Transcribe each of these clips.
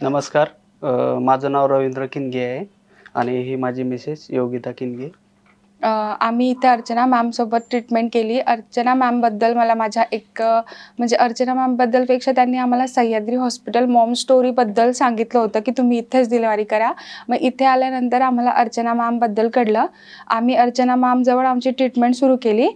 नमस्कार. माझं नाव रवींद्र किनगे आहे आणि ही माझी मिसेस योगिता किनगे. आम्ही इथे अर्चना मॅमसोबत ट्रीटमेंट केली. अर्चना मॅमबद्दल मला माझ्या म्हणजे अर्चना मॅमबद्दलपेक्षा त्यांनी आम्हाला सह्याद्री हॉस्पिटल मॉम स्टोरीबद्दल सांगितलं होतं की तुम्ही इथेच डिलिव्हरी करा. मग इथे आल्यानंतर आम्हाला अर्चना मॅमबद्दल कळलं. आम्ही अर्चना मॅमजवळ आमची ट्रीटमेंट सुरू केली.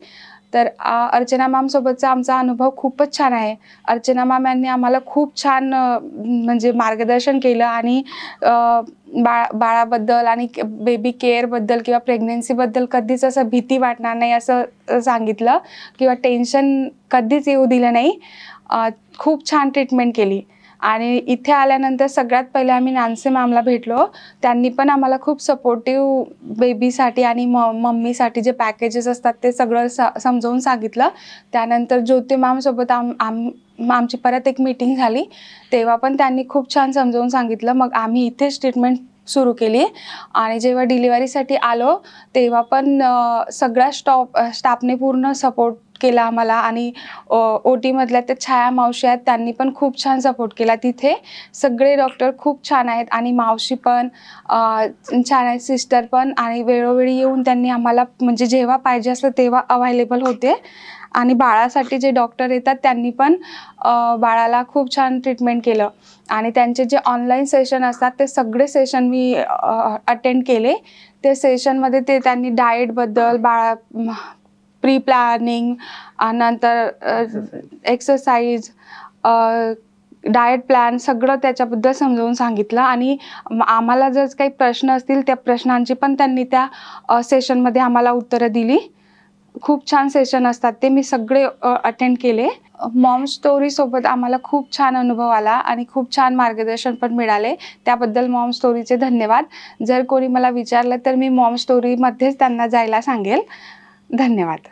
तर अर्चना मॅमसोबतचा आमचा अनुभव खूपच छान आहे. अर्चना मॅम यांनी आम्हाला खूप छान म्हणजे मार्गदर्शन केलं आणि बाळाबद्दल आणि बेबी केअरबद्दल किंवा प्रेग्नन्सीबद्दल कधीच असं भीती वाटणार नाही असं सांगितलं किंवा टेन्शन कधीच येऊ दिलं नाही. खूप छान ट्रीटमेंट केली आणि इथे आल्यानंतर सगळ्यात पहिले आम्ही नान्सी मॅमला भेटलो. त्यांनी पण आम्हाला खूप सपोर्टिव्ह बेबीसाठी आणि मम्मीसाठी जे पॅकेजेस असतात ते सगळं समजावून सांगितलं. त्यानंतर ज्योती मॅमसोबत आमची परत एक मीटिंग झाली, तेव्हा पण त्यांनी खूप छान समजावून सांगितलं. मग आम्ही इथेच ट्रीटमेंट सुरू केली आणि जेव्हा डिलिव्हरीसाठी आलो तेव्हा पण सगळ्या स्टाफने पूर्ण सपोर्ट केला आम्हाला आणि OT-मधल्या त्या छाया मावशी आहेत त्यांनी पण खूप छान सपोर्ट केला. तिथे सगळे डॉक्टर खूप छान आहेत आणि मावशी पण छान आहेत, सिस्टर पण, आणि वेळोवेळी येऊन त्यांनी आम्हाला म्हणजे जेव्हा पाहिजे असलं तेव्हा अवेलेबल होते. आणि बाळासाठी जे डॉक्टर येतात त्यांनी पण बाळाला खूप छान ट्रीटमेंट केलं आणि त्यांचे जे ऑनलाईन सेशन असतात ते सगळे सेशन मी अटेंड केले. ते सेशनमध्ये त्यांनी डाएटबद्दल, प्री प्लॅनिंग, नंतर एक्सरसाइज, डाएट प्लॅन सगळं त्याच्याबद्दल समजावून सांगितलं आणि आम्हाला जर काही प्रश्न असतील त्या प्रश्नांची पण त्यांनी त्या सेशनमध्ये आम्हाला उत्तरं दिली. खूप छान सेशन असतात ते, मी सगळे अटेंड केले. मॉम स्टोरीसोबत आम्हाला खूप छान अनुभव आला आणि खूप छान मार्गदर्शन पण मिळाले. त्याबद्दल मॉम स्टोरीचे धन्यवाद. जर कोणी मला विचारलं तर मी मॉम स्टोरीमध्येच त्यांना जायला सांगेल. धन्यवाद.